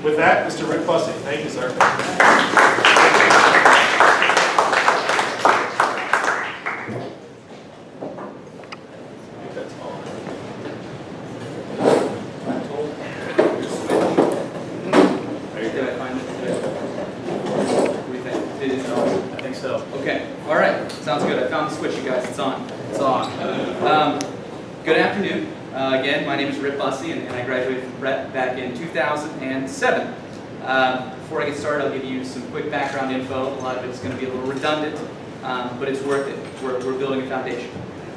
With that, Mr. Rick Bussey. Thank you, sir. Sounds good. I found the switch, you guys. It's on. It's on. Good afternoon. Again, my name is Rick Bussey, and I graduated from Brett back in 2007. Before I get started, I'll give you some quick background info. A lot of it's going to be a little redundant, but it's worth it. We're building a foundation.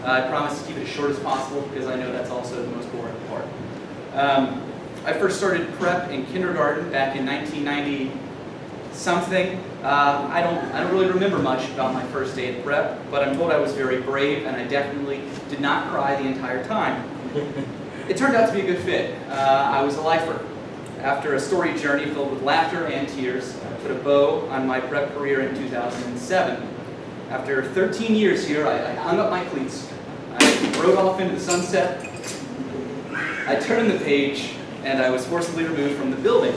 I promise to keep it as short as possible because I know that's also the most boring part. I first started prep in kindergarten back in 1990-something. I don't really remember much about my first day at prep, but I'm told I was very brave, and I definitely did not cry the entire time. It turned out to be a good fit. I was a lifer. After a storied journey filled with laughter and tears, I put a bow on my prep career in 2007. After 13 years here, I hung up my cleats. I rode off into the sunset. I turned the page, and I was forcibly removed from the building.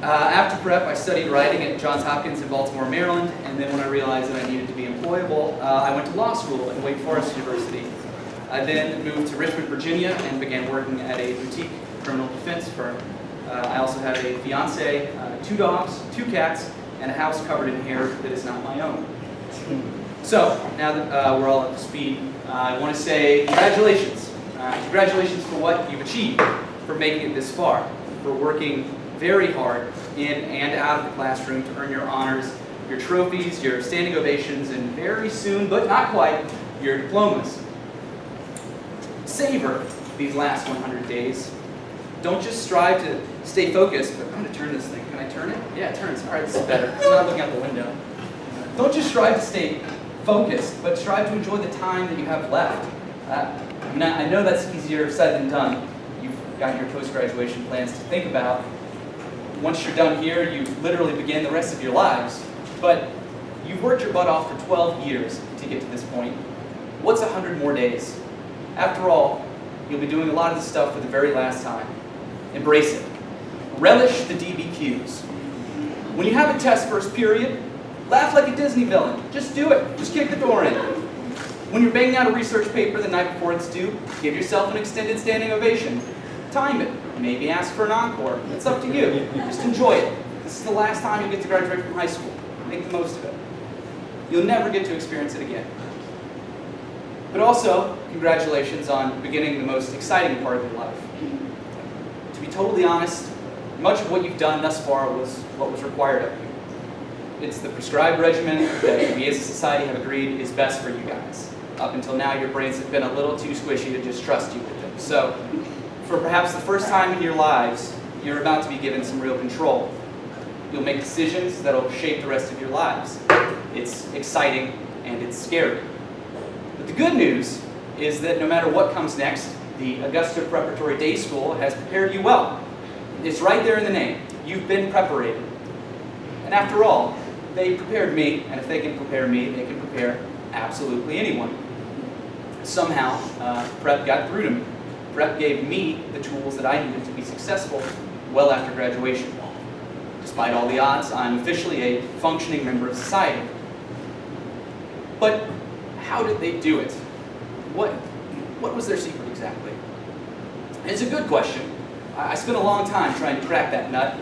After prep, I studied writing at Johns Hopkins in Baltimore, Maryland, and then when I realized that I needed to be employable, I went to law school at Wake Forest University. I then moved to Richmond, Virginia, and began working at a boutique criminal defense firm. I also have a fiance, 2 dogs, 2 cats, and a house covered in hair that is not my own. So, now that we're all up to speed, I want to say congratulations. Congratulations for what you've achieved, for making it this far, for working very hard in and out of the classroom to earn your honors, your trophies, your standing ovations, and very soon, but not quite, your diplomas. Savor these last 100 days. Don't just strive to stay focused, but I'm going to turn this thing. Can I turn it? Yeah, it turns. All right, this is better. I'm not looking out the window. Don't just strive to stay focused, but strive to enjoy the time that you have left. I know that's easier said than done. You've got your post-graduation plans to think about. Once you're done here, you literally begin the rest of your lives. But you've worked your butt off for 12 years to get to this point. What's 100 more days? After all, you'll be doing a lot of this stuff for the very last time. Embrace it. Relish the DBQs. When you have a test first period, laugh like a Disney villain. Just do it. Just kick the door in. When you're banging out a research paper the night before it's due, give yourself an extended standing ovation. Time it. Maybe ask for an encore. It's up to you. Just enjoy it. This is the last time you get to graduate from high school. Make the most of it. You'll never get to experience it again. But also, congratulations on beginning the most exciting part of your life. To be totally honest, much of what you've done thus far was what was required of you. It's the prescribed regimen that we as a society have agreed is best for you guys. Up until now, your brains have been a little too squishy to just trust you with them. So, for perhaps the first time in your lives, you're about to be given some real control. You'll make decisions that'll shape the rest of your lives. It's exciting and it's scary. But the good news is that no matter what comes next, the Augusta Preparatory Day School has prepared you well. It's right there in the name. You've been preparated. And after all, they prepared me, and if they can prepare me, they can prepare absolutely anyone. Somehow, prep got through to me. Prep gave me the tools that I needed to be successful well after graduation. Despite all the odds, I'm officially a functioning member of society. But how did they do it? What was their secret exactly? It's a good question. I spent a long time trying to crack that nut.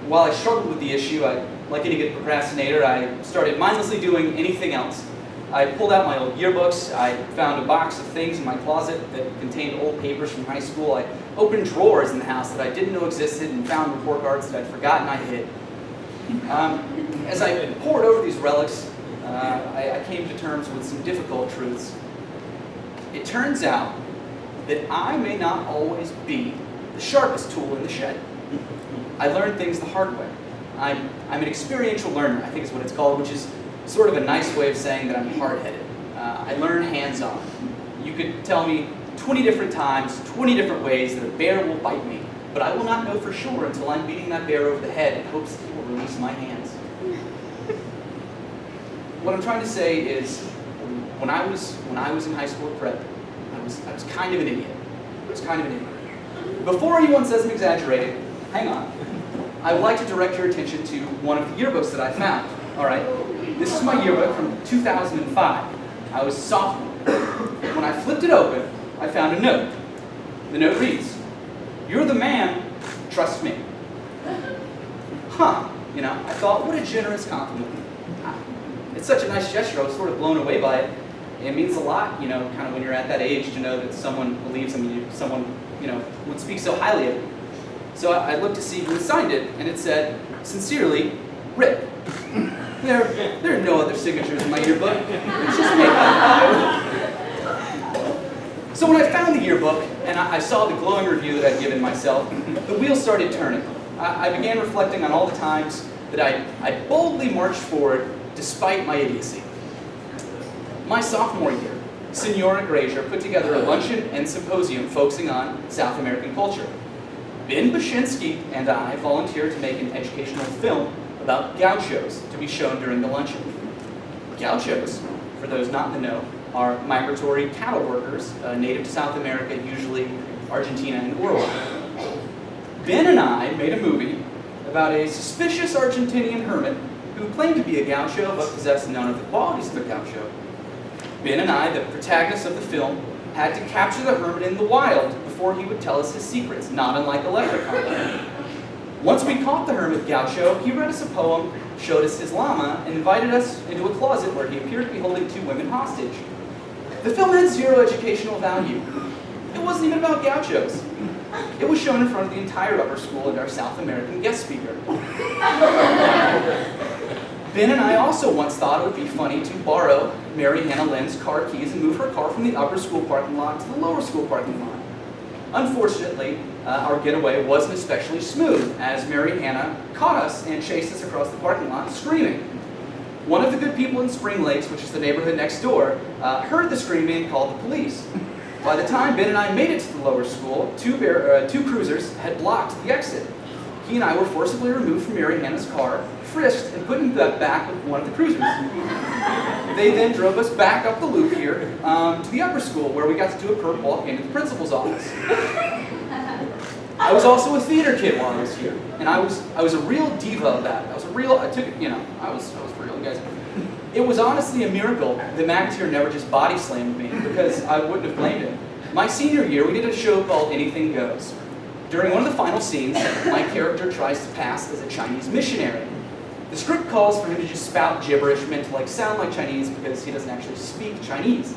While I struggled with the issue, like any good procrastinator, I started mindlessly doing anything else. I pulled out my old yearbooks. I found a box of things in my closet that contained old papers from high school. I opened drawers in the house that I didn't know existed and found report cards that I'd forgotten I hid. As I pored over these relics, I came to terms with some difficult truths. It turns out that I may not always be the sharpest tool in the shed. I learned things the hard way. I'm an experiential learner, I think is what it's called, which is sort of a nice way of saying that I'm hard-headed. I learn hands-on. You could tell me 20 different times, 20 different ways that a bear will bite me, but I will not know for sure until I'm beating that bear over the head in hopes that it will release my hands. What I'm trying to say is, when I was in high school at prep, I was kind of an idiot. I was kind of an idiot. Before anyone says I'm exaggerating, hang on. I would like to direct your attention to one of the yearbooks that I found. All right, this is my yearbook from 2005. I was a sophomore. When I flipped it open, I found a note. The note reads, "You're the man, trust me." Huh, you know, I thought, what a generous compliment. It's such a nice gesture, I was sort of blown away by it. It means a lot, you know, kind of when you're at that age to know that someone believes in you, someone, you know, would speak so highly of you. So I looked to see who had signed it, and it said, "Sincerely, Rip." There are no other signatures in my yearbook. It's just me. So when I found the yearbook, and I saw the glowing review that I'd given myself, the wheels started turning. I began reflecting on all the times that I boldly marched forward despite my idiocy. My sophomore year, Senora Grazier put together a luncheon and symposium focusing on South American culture. Ben Bashinsky and I volunteered to make an educational film about gauchos to be shown during the luncheon. Gauchos, for those not in the know, are migratory cattle workers native to South America, usually Argentina and Uruguay. Ben and I made a movie about a suspicious Argentinian hermit who claimed to be a gaucho but possessed none of the qualities of a gaucho. Ben and I, the protagonists of the film, had to capture the hermit in the wild before he would tell us his secrets, not unlike a leprechaun. Once we caught the hermit gaucho, he read us a poem, showed us his llama, and invited us into a closet where he appeared to be holding 2 women hostage. The film had 0 educational value. It wasn't even about gauchos. It was shown in front of the entire upper school and our South American guest speaker. Ben and I also once thought it would be funny to borrow Mary Hannah Lynn's car keys and move her car from the upper school parking lot to the lower school parking lot. Unfortunately, our getaway wasn't especially smooth, as Mary Hannah caught us and chased us across the parking lot screaming. One of the good people in Spring Lakes, which is the neighborhood next door, heard the screaming and called the police. By the time Ben and I made it to the lower school, 2 cruisers had blocked the exit. He and I were forcibly removed from Mary Hannah's car, frisked, and put in the back of one of the cruisers. They then drove us back up the loop here to the upper school, where we got to do a perp walk into the principal's office. I was also a theater kid while I was here, and I was a real diva of that. I was real, guys. It was honestly a miracle that McAteer never just body slammed me, because I wouldn't have blamed him. My senior year, we did a show called Anything Goes. During one of the final scenes, my character tries to pass as a Chinese missionary. The script calls for him to just spout gibberish meant to sound like Chinese because he doesn't actually speak Chinese.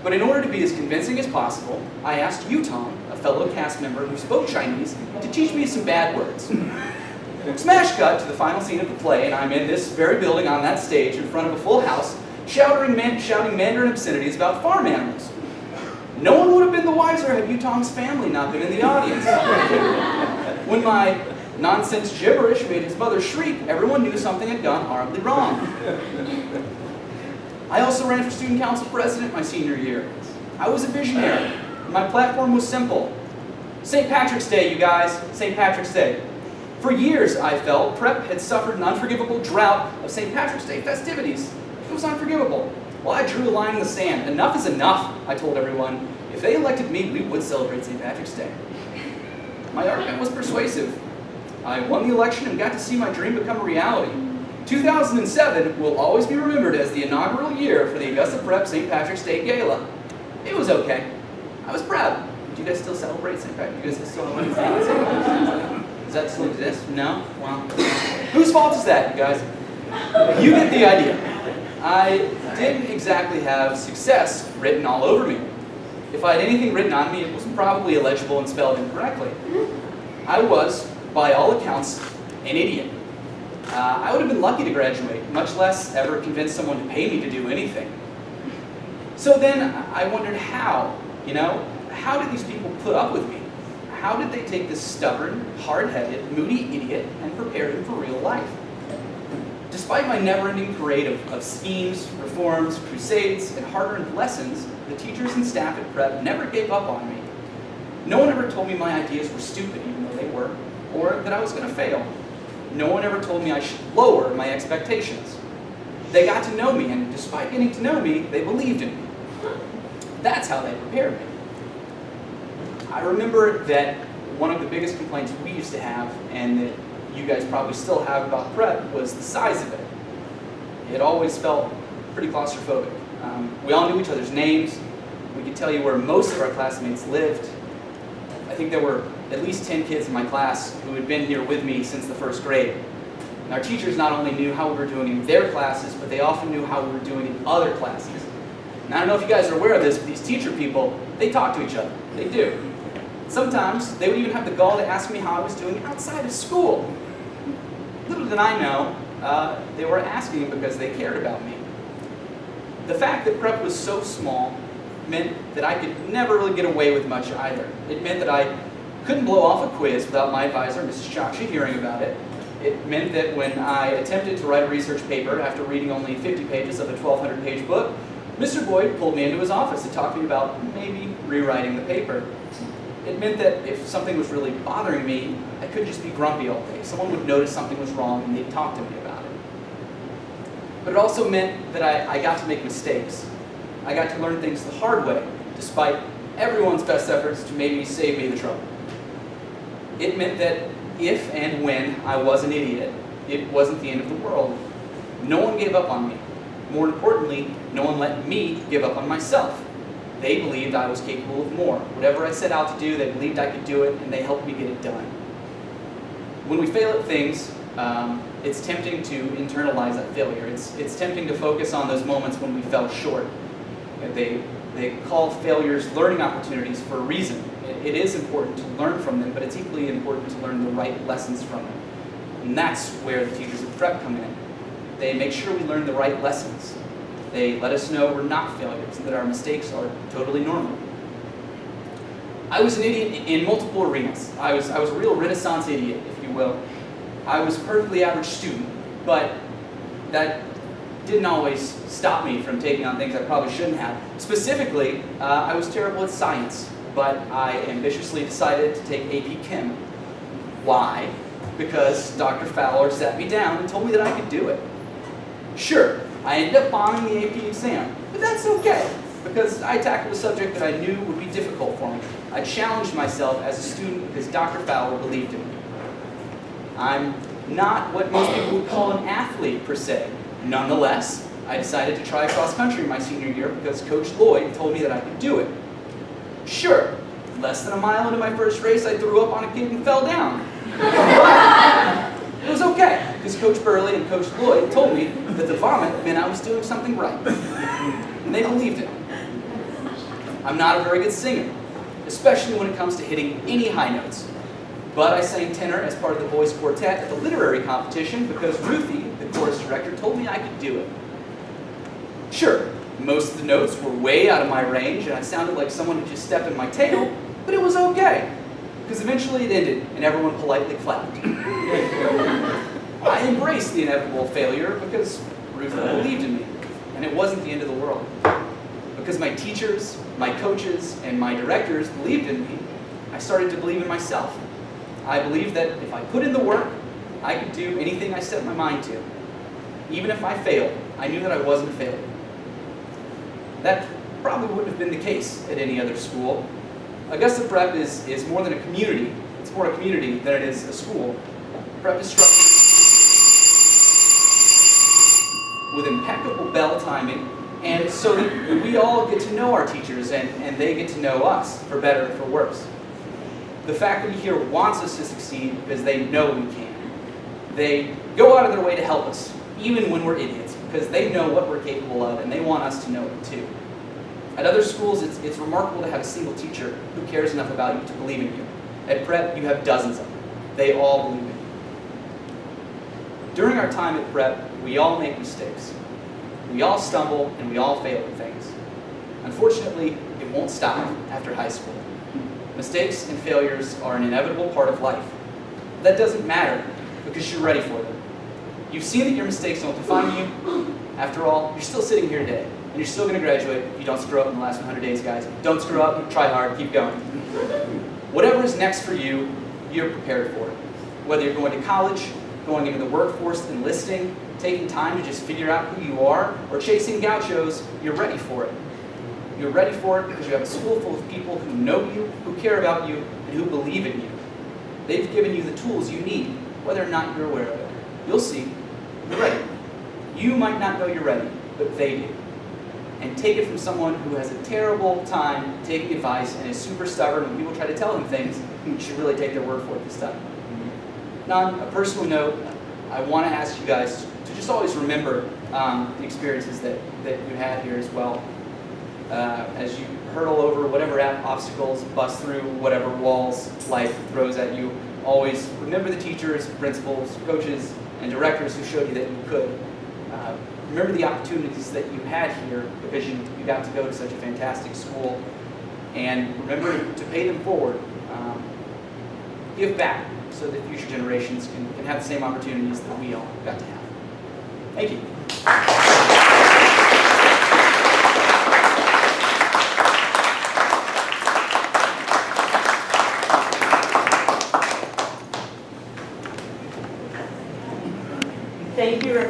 But in order to be as convincing as possible, I asked Tom, a fellow cast member who spoke Chinese, to teach me some bad words. Smash cut to the final scene of the play, and I'm in this very building on that stage in front of a full house, shouting Mandarin obscenities about farm animals. No one would have been the wiser had Tom's family not been in the audience. When my nonsense gibberish made his mother shriek, everyone knew something had gone horribly wrong. I also ran for student council president my senior year. I was a visionary. My platform was simple. St. Patrick's Day, you guys. St. Patrick's Day. For years, I felt, prep had suffered an unforgivable drought of St. Patrick's Day festivities. It was unforgivable. Well, I drew a line in the sand. Enough is enough, I told everyone. If they elected me, we would celebrate St. Patrick's Day. My argument was persuasive. I won the election and got to see my dream become a reality. 2007 will always be remembered as the inaugural year for the Augusta Prep St. Patrick's Day Gala. It was okay. I was proud. Do you guys still celebrate St. Patrick's? You guys still have anything on St. Patrick's Day? Does that still exist? No? Well, whose fault is that, you guys? You get the idea. I didn't exactly have success written all over me. If I had anything written on me, it was probably illegible and spelled incorrectly. I was, by all accounts, an idiot. I would have been lucky to graduate, much less ever convince someone to pay me to do anything. So then I wondered how did these people put up with me? How did they take this stubborn, hard-headed, moody idiot and prepare him for real life? Despite my never-ending parade of schemes, reforms, crusades, and hard-earned lessons, the teachers and staff at Prep never gave up on me. No one ever told me my ideas were stupid, even though they were, or that I was going to fail. No one ever told me I should lower my expectations. They got to know me, and despite getting to know me, they believed in me. That's how they prepared me. I remember that one of the biggest complaints we used to have, and that you guys probably still have about prep, was the size of it. It always felt pretty claustrophobic. We all knew each other's names. We could tell you where most of our classmates lived. I think there were at least 10 kids in my class who had been here with me since the first grade. And our teachers not only knew how we were doing in their classes, but they often knew how we were doing in other classes. And I don't know if you guys are aware of this, but these teacher people, they talk to each other. They do. Sometimes they would even have the gall to ask me how I was doing outside of school. Little did I know, they were asking because they cared about me. The fact that prep was so small meant that I could never really get away with much either. It meant that I couldn't blow off a quiz without my advisor, Mrs. Chaksha, hearing about it. It meant that when I attempted to write a research paper after reading only 50 pages of a 1,200-page book, Mr. Boyd pulled me into his office to talk to me about maybe rewriting the paper. It meant that if something was really bothering me, I couldn't just be grumpy all day. Someone would notice something was wrong and they'd talk to me about it. But it also meant that I got to make mistakes. I got to learn things the hard way, despite everyone's best efforts to maybe save me the trouble. It meant that if and when I was an idiot, it wasn't the end of the world. No one gave up on me. More importantly, no one let me give up on myself. They believed I was capable of more. Whatever I set out to do, they believed I could do it, and they helped me get it done. When we fail at things, it's tempting to internalize that failure. It's tempting to focus on those moments when we fell short. They call failures learning opportunities for a reason. It is important to learn from them, but it's equally important to learn the right lessons from them. And that's where the teachers of prep come in. They make sure we learn the right lessons. They let us know we're not failures and that our mistakes are totally normal. I was an idiot in multiple arenas. I was a real Renaissance idiot, if you will. I was a perfectly average student, but that didn't always stop me from taking on things I probably shouldn't have. Specifically, I was terrible at science, but I ambitiously decided to take AP Chem. Why? Because Dr. Fowler sat me down and told me that I could do it. Sure, I ended up bombing the AP exam, but that's okay, because I tackled a subject that I knew would be difficult for me. I challenged myself as a student because Dr. Fowler believed in me. I'm not what most people would call an athlete, per se. Nonetheless, I decided to try cross country my senior year because Coach Lloyd told me that I could do it. Sure, less than a mile into my first race, I threw up on a kid and fell down. But it was okay, because Coach Burley and Coach Lloyd told me that the vomit meant I was doing something right. And they believed it. I'm not a very good singer, especially when it comes to hitting any high notes. But I sang tenor as part of the boys' quartet at the literary competition because Ruthie, the chorus director, told me I could do it. Sure, most of the notes were way out of my range and I sounded like someone had just stepped in my tail, but it was okay, because eventually it ended and everyone politely clapped. I embraced the inevitable failure because Ruthie believed in me, and it wasn't the end of the world. Because my teachers, my coaches, and my directors believed in me, I started to believe in myself. I believed that if I put in the work, I could do anything I set my mind to. Even if I failed, I knew that I wasn't a failure. That probably wouldn't have been the case at any other school. Augusta Prep is more than a community. It's more a community than it is a school. Prep is structured with impeccable bell timing, and so that we all get to know our teachers and they get to know us, for better or for worse. The faculty here wants us to succeed because they know we can. They go out of their way to help us, even when we're idiots, because they know what we're capable of and they want us to know it too. At other schools, it's remarkable to have a single teacher who cares enough about you to believe in you. At Prep, you have dozens of them. They all believe in you. During our time at Prep, we all make mistakes. We all stumble and we all fail at things. Unfortunately, it won't stop after high school. Mistakes and failures are an inevitable part of life. That doesn't matter because you're ready for them. You've seen that your mistakes don't define you. After all, you're still sitting here today, and you're still going to graduate if you don't screw up in the last 100 days, guys. Don't screw up, try hard, keep going. Whatever is next for you, you're prepared for it. Whether you're going to college, going into the workforce, enlisting, taking time to just figure out who you are, or chasing gauchos, you're ready for it. You're ready for it because you have a school full of people who know you, who care about you, and who believe in you. They've given you the tools you need, whether or not you're aware of it. You'll see. You're ready. You might not know you're ready, but they do. And take it from someone who has a terrible time taking advice and is super stubborn when people try to tell him things. You should really take their word for it this time. Now, on a personal note, I want to ask you guys to just always remember the experiences that you had here as well. As you hurdle over whatever obstacles, bust through whatever walls life throws at you, always remember the teachers, principals, coaches, and directors who showed you that you could. Remember the opportunities that you had here because you got to go to such a fantastic school. And remember to pay them forward. Give back so that future generations can have the same opportunities that we all got to have. Thank you. Thank you.